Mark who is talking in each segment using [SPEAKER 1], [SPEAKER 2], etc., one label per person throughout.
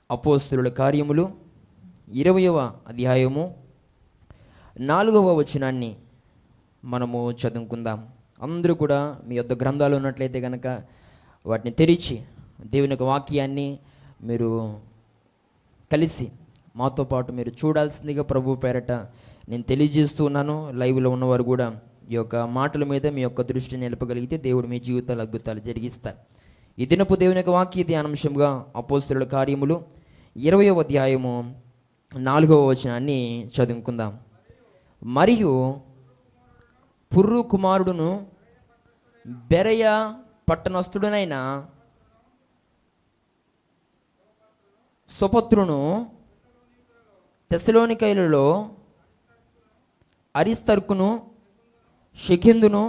[SPEAKER 1] అపోస్తలుల కార్యములు 20వ అధ్యాయము 4వ వచనాన్ని మనము చదువుకుందాం. అందరూ కూడా మీ యొద్ద గ్రంథాలు ఉన్నట్లయితే కనుక వాటిని తెరిచి దేవుని యొక్క వాక్యాన్ని మీరు కలిసి మాతో పాటు మీరు చూడాల్సిందిగా ప్రభు పేరట నేను తెలియజేస్తూ ఉన్నాను. లైవ్లో ఉన్నవారు కూడా ఈ యొక్క మాటల మీద మీ యొక్క దృష్టిని నిలపగలిగితే దేవుడు మీ జీవితాలు అద్భుతాలు జరిగిస్తారు. ఈ దినపు దేవుని యొక్క వాక్య ధ్యానాంశంగా అపోస్తలుల కార్యములు 20వ అధ్యాయము 4వ వచనాన్ని చదువుకుందాం. మరియు పుర్రు కుమారుడును బెరయ పట్టణస్థుడునైన సోపత్రును తెస్సలోనికైలలో అరిస్తర్కును షెకెందును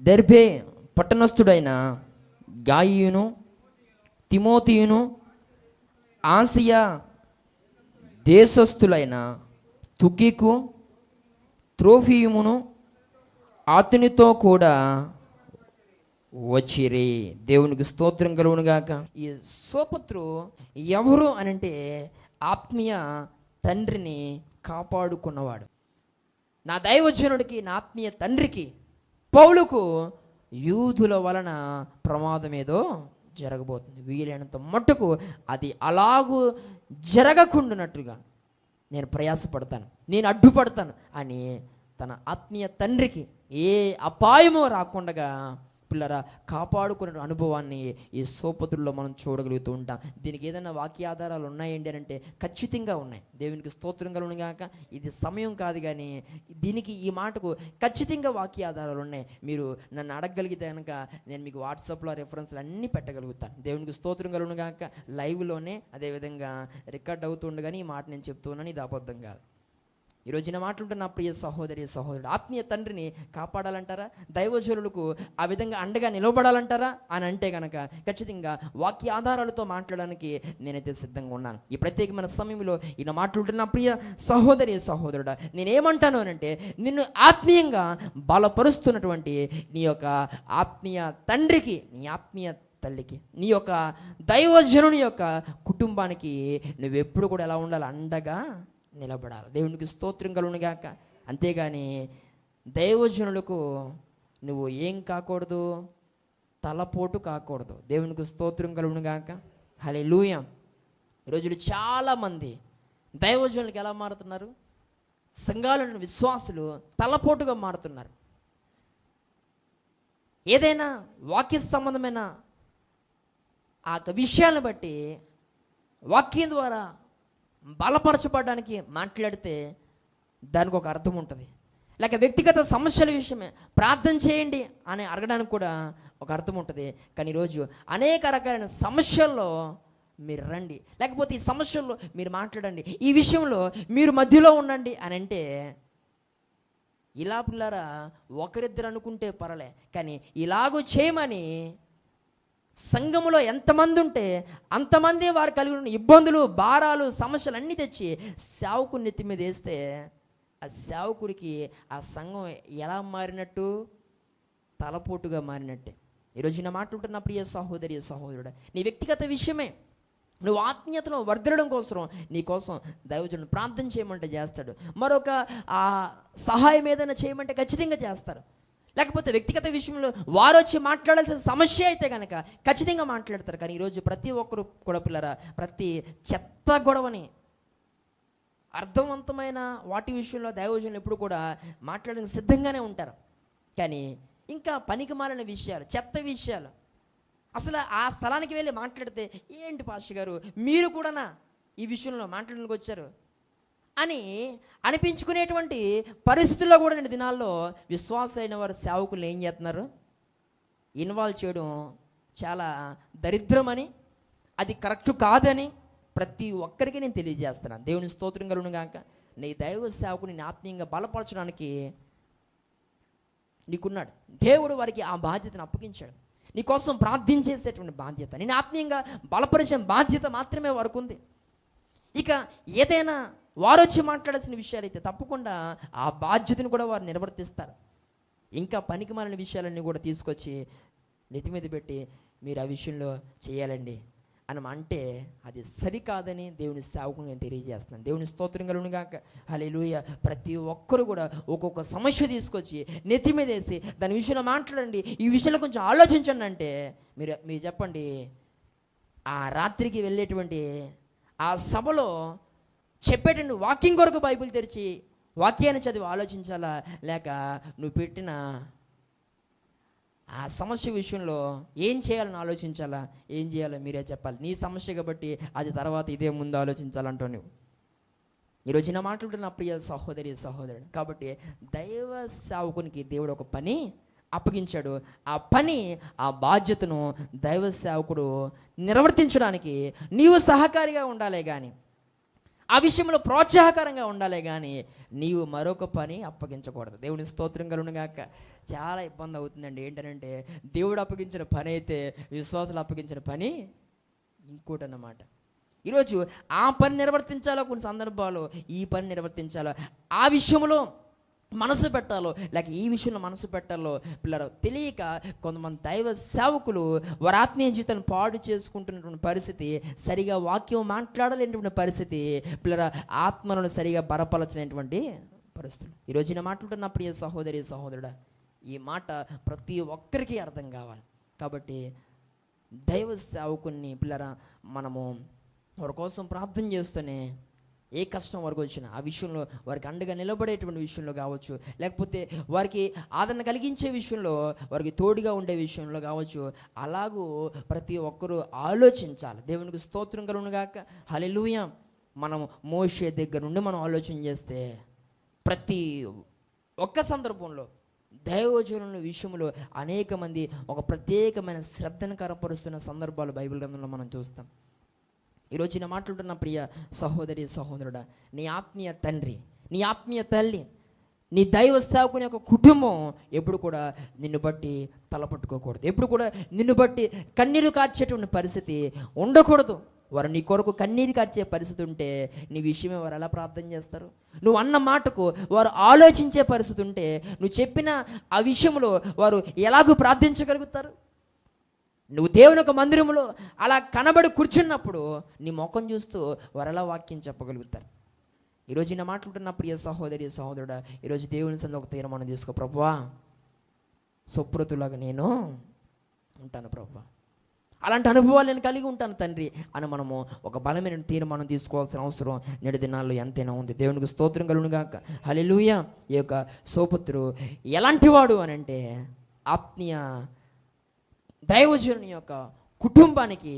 [SPEAKER 1] దెర్బే పట్టణస్థుడైన గాయియును తిమోతియును ఆసియా దేశస్థులైన తుకికు త్రోఫియుమును అతనితో కూడా వచ్చిరి. దేవునికి స్తోత్రం కలుగునుగాక. ఈ సోపత్రు ఎవరు అనంటే ఆత్మీయ తండ్రిని కాపాడుకున్నవాడు. నా దైవజనుడికి, నా ఆత్మీయ తండ్రికి, పౌలుకు యూదుల వలన ప్రమాదం ఏదో జరగబోతుంది. వీలైనంత మట్టుకు అది అలాగూ జరగకుండానట్టుగా నేను ప్రయాసపడతాను, నేను అడ్డుపడతాను అని తన ఆత్మీయ తండ్రికి ఏ అపాయమో రాకుండా పిల్లరా కాపాడుకునే అనుభవాన్ని ఈ సోపతుల్లో మనం చూడగలుగుతూ ఉంటాం. దీనికి ఏదైనా వాక్య ఆధారాలు ఉన్నాయండి అని అంటే ఖచ్చితంగా ఉన్నాయి. దేవునికి స్తోత్రం కలుగునుగాక. ఇది సమయం కాదు కానీ దీనికి, ఈ మాటకు ఖచ్చితంగా వాక్య ఆధారాలు ఉన్నాయి. మీరు నన్ను అడగగలిగితే కనుక నేను మీకు వాట్సాప్లో రెఫరెన్స్లు అన్నీ పెట్టగలుగుతాను. దేవునికి స్తోత్రం కలుగునుగాక. లైవ్లోనే అదేవిధంగా రికార్డ్ అవుతుండగానే ఈ మాట నేను చెప్తున్నాను, ఇది అబద్ధం కాదు. ఈరోజు నా మాట్లాడుతున్న ప్రియ సహోదరి సహోదరుడు, ఆత్మీయ తండ్రిని కాపాడాలంటారా? దైవజనులకు ఆ విధంగా అండగా నిలబడాలంటారా అని అంటే కనుక ఖచ్చితంగా వాక్య ఆధారాలతో మాట్లాడడానికి నేనైతే సిద్ధంగా ఉన్నాను. ఈ ప్రత్యేకమైన సమయంలో ఈయన మాట్లాడుతున్న ప్రియ సహోదరి సహోదరుడా, నేనేమంటాను అని అంటే నిన్ను ఆత్మీయంగా బలపరుస్తున్నటువంటి నీ యొక్క ఆత్మీయ తండ్రికి, నీ ఆత్మీయ తల్లికి, నీ యొక్క దైవజనుని యొక్క కుటుంబానికి నువ్వెప్పుడు కూడా ఎలా ఉండాలి? అండగా నిలబడాలి. దేవునికి స్తోత్రం కలుగునుగాక. అంతేగాని దైవజనులకు నువ్వు ఏం కాకూడదు? తలపోటు కాకూడదు. దేవునికి స్తోత్రం కలుగునుగాక. హల్లెలూయా. ఈరోజు చాలామంది దైవజనులకు ఎలా మారుతున్నారు? సంఘాలను విశ్వాసులు తలపోటుగా మారుతున్నారు. ఏదైనా వాక్య సంబంధమైన ఆ విషయాలను బట్టి వాక్యం ద్వారా బలపరచబడడానికి మాట్లాడితే దానికి ఒక అర్థం ఉంటుంది. లేక వ్యక్తిగత సమస్యల విషయమే ప్రార్థన చేయండి అని అడగడానికి కూడా ఒక అర్థం ఉంటుంది. కానీ ఈరోజు అనేక రకాలైన సమస్యల్లో మీరు రండి, లేకపోతే ఈ సమస్యల్లో మీరు మాట్లాడండి, ఈ విషయంలో మీరు మధ్యలో ఉండండి అని అంటే ఇలా పిల్లరా ఒకరిద్దరు అనుకుంటే పర్లే, కానీ ఇలాగూ చేయమని సంఘములో ఎంతమంది ఉంటే అంతమంది వారు కలిగి ఉన్న ఇబ్బందులు, భారాలు, సమస్యలు అన్నీ తెచ్చి సేవకుని నెత్తి మీద వేస్తే ఆ సేవకుడికి ఆ సంఘం ఎలా మారినట్టు? తలపోటుగా మారినట్టే. ఈరోజు నా మాట్లాడుతున్న ప్రియ సహోదరి సహోదరుడు, నీ వ్యక్తిగత విషయమే నువ్వు ఆత్మీయతను వర్ధిల్లడం కోసం నీ కోసం దైవజనుడు ప్రార్థన చేయమంటే చేస్తాడు. మరొక ఆ సహాయం ఏదైనా చేయమంటే ఖచ్చితంగా చేస్తారు. లేకపోతే వ్యక్తిగత విషయంలో వారు వచ్చి మాట్లాడాల్సిన సమస్య అయితే కనుక ఖచ్చితంగా మాట్లాడతారు. కానీ ఈరోజు ప్రతి ఒక్కరు కూడా పిల్లరా ప్రతి చెత్త గొడవని అర్థవంతమైన వాటి విషయంలో దైవజనులు ఎప్పుడు కూడా మాట్లాడడానికి సిద్ధంగానే ఉంటారు. కానీ ఇంకా పనికిమాలిన విషయాలు, చెత్త విషయాలు, అసలు ఆ స్థలానికి వెళ్ళి మాట్లాడితే ఏంటి పాస్టర్ గారు మీరు కూడానా ఈ విషయంలో మాట్లాడడానికి వచ్చారు అని అనిపించుకునేటువంటి పరిస్థితుల్లో కూడా నేను దినాల్లో విశ్వాసైన వారు సేవకులు ఏం చేస్తున్నారు? ఇన్వాల్వ్ చేయడం చాలా దరిద్రమని, అది కరెక్ట్ కాదని ప్రతి ఒక్కరికి నేను తెలియజేస్తున్నాను. దేవుని స్తోత్రం కలుగునుగాక. నీ దైవ సేవకుని ఆత్మీయంగా బలపరచడానికి నీకున్నాడు. దేవుడు వారికి ఆ బాధ్యతను అప్పగించాడు. నీ కోసం ప్రార్థించేసేటువంటి బాధ్యత, నేను ఆత్మీయంగా బలపరిచే బాధ్యత మాత్రమే వారికి ఉంది. ఇక ఏదైనా వారు వచ్చి మాట్లాడాల్సిన విషయాలు అయితే తప్పకుండా ఆ బాధ్యతను కూడా వారు నిర్వర్తిస్తారు. ఇంకా పనికిమాలిన విషయాలన్నీ కూడా తీసుకొచ్చి నెత్తి మీద పెట్టి మీరు ఆ విషయంలో చేయాలండి అని అంటే అది సరికాదని దేవుని సేవకుని నేను తెలియజేస్తున్నాను. దేవుని స్తోత్రం కలుగును గాక. హల్లెలూయా. ప్రతి ఒక్కరు కూడా ఒక్కొక్క సమస్య తీసుకొచ్చి నెత్తి మీద వేసి దాని విషయంలో మాట్లాడండి, ఈ విషయంలో కొంచెం ఆలోచించండి అంటే మీరు చెప్పండి, ఆ రాత్రికి వెళ్ళేటువంటి ఆ సభలో చెప్పేటండి వాక్యం కొరకు బైబిల్ తెరిచి వాక్యాన్ని చదివి ఆలోచించాలా, లేక నువ్వు పెట్టిన ఆ సమస్య విషయంలో ఏం చేయాలని ఆలోచించాలా, ఏం చేయాలో మీరే చెప్పాలి. నీ సమస్య కాబట్టి అది తర్వాత ఇదే ముందు ఆలోచించాలంటావు నువ్వు. ఈరోజు నా మాట్లాడుతున్న ప్రియ సహోదరి సహోదరుడు. కాబట్టి దైవ సేవకునికి దేవుడు ఒక పని అప్పగించాడు. ఆ పని, ఆ బాధ్యతను దైవ సేవకుడు నిర్వర్తించడానికి నీవు సహకారిగా ఉండాలే కానీ, ఆ విషయంలో ప్రోత్సాహకరంగా ఉండాలే కానీ నీవు మరొక పని అప్పగించకూడదు. దేవుని స్తోత్రం కలుగును గాక. చాలా ఇబ్బంది అవుతుందండి. ఏంటంటే దేవుడు అప్పగించిన పని అయితే విశ్వాసులు అప్పగించిన పని ఇంకోటి అన్నమాట. ఈరోజు ఆ పని నిర్వర్తించాలో, కొన్ని సందర్భాలు ఈ పని నిర్వర్తించాలో, ఆ విషయంలో మనసు పెట్టాలో, లేక ఈ విషయంలో మనసు పెట్టాలో పిల్లలు తెలియక కొంతమంది దైవ సేవకులు వారి ఆత్మీయ జీవితాన్ని పాడు చేసుకుంటున్నటువంటి పరిస్థితి, సరిగా వాక్యం మాట్లాడలేనటువంటి పరిస్థితి, పిల్లల ఆత్మలను సరిగా బలపరచలేనటువంటి పరిస్థితులు. ఈరోజు నేను మాట్లాడుతున్న ప్రియ సహోదరి సహోదరుడా, ఈ మాట ప్రతి ఒక్కరికి అర్థం కావాలి. కాబట్టి దైవ సేవకుని పిల్లరా మనము వారి కోసం ప్రార్థన చేస్తూనే ఏ కష్టం వరకు వచ్చినా ఆ విషయంలో వారికి అండగా నిలబడేటువంటి విషయంలో కావచ్చు, లేకపోతే వారికి ఆదరణ కలిగించే విషయంలో, వారికి తోడుగా ఉండే విషయంలో కావచ్చు, అలాగూ ప్రతి ఒక్కరూ ఆలోచించాలి. దేవునికి స్తోత్రం కలుగును గాక. హల్లెలూయా. మనం మోషే దగ్గర నుండి మనం ఆలోచన చేస్తే ప్రతి ఒక్క సందర్భంలో దైవజనుల విషయంలో అనేక మంది ఒక ప్రత్యేకమైన శ్రద్ధను కనపరుస్తున్న సందర్భాలు బైబిల్ గ్రంథంలో మనం చూస్తాం. ఈరోజు నేను మాట్లాడుతున్న ప్రియ సహోదరి సహోదరుడా, నీ ఆత్మీయ తండ్రి, నీ ఆత్మీయ తల్లి, నీ దైవ సేవకుని యొక్క కుటుంబం ఎప్పుడు కూడా నిన్ను బట్టి తలపట్టుకోకూడదు. ఎప్పుడు కూడా నిన్ను బట్టి కన్నీరు కార్చేటువంటి పరిస్థితి ఉండకూడదు. వారు నీ కొరకు కన్నీరు కార్చే పరిస్థితి ఉంటే నీ విషయమే వారు ఎలా ప్రార్థన చేస్తారు? నువ్వు అన్న మాటకు వారు ఆలోచించే పరిస్థితి ఉంటే నువ్వు చెప్పిన ఆ విషయంలో వారు ఎలాగూ ప్రార్థించగలుగుతారు? నువ్వు దేవుని ఒక మందిరంలో అలా కనబడి కూర్చున్నప్పుడు నీ ముఖం చూస్తూ వారు ఎలా వాక్యం చెప్పగలుగుతారు? ఈరోజు నా మాట్లాడుతున్న ప్రియ సహోదరి సహోదరుడా, ఈరోజు దేవుని సందు ఒక తీర్మానం తీసుకో. ప్రభువా, సుప్రతులాగా నేను ఉంటాను ప్రభువా, అలాంటి అనుభవాలు నేను కలిగి ఉంటాను తండ్రి అని మనము ఒక బలమైన తీర్మానం తీసుకోవాల్సిన అవసరం నేడు దినాల్లో ఎంతైనా ఉంది. దేవునికి స్తోత్రం కలుగును గాక. హల్లెలూయా. ఈ యొక్క సోపుత్రుడు ఎలాంటి వాడు అని అంటే ఆత్మీయ దైవజనుని యొక్క కుటుంబానికి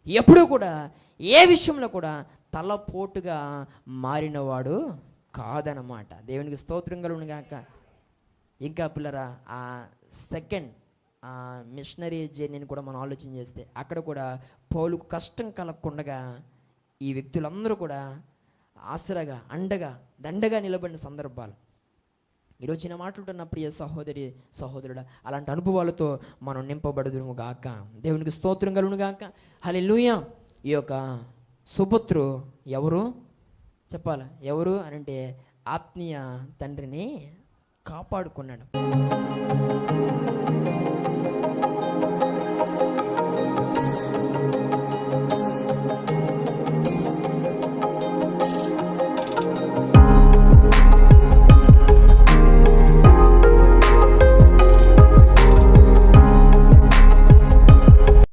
[SPEAKER 1] ఎప్పుడూ కూడా ఏ విషయంలో కూడా తలపోటుగా మారినవాడు కాదనమాట. దేవునికి స్తోత్రం కలుగును గాక. ఇంకా పిల్లరా, ఆ సెకండ్ మిషనరీ జర్నీని కూడా మనం ఆలోచన చేస్తే అక్కడ కూడా పౌలుకు కష్టం కలగకుండా ఈ వ్యక్తులందరూ కూడా ఆసరగా, అండగా, దండగా నిలబడిన సందర్భాలు. ఈరోజు నా మాట్లాడుతున్న ప్రియ సహోదరి సహోదరుడా, అలాంటి అనుభవాలతో మనం నింపబడుదుము గాక. దేవునికి స్తోత్రం కలుగును గాక. హల్లెలూయా. ఈ యొక్క సుపుత్రు ఎవరు చెప్పాలా? ఎవరు అని అంటే ఆత్మీయ తండ్రిని కాపాడుకున్నాడు.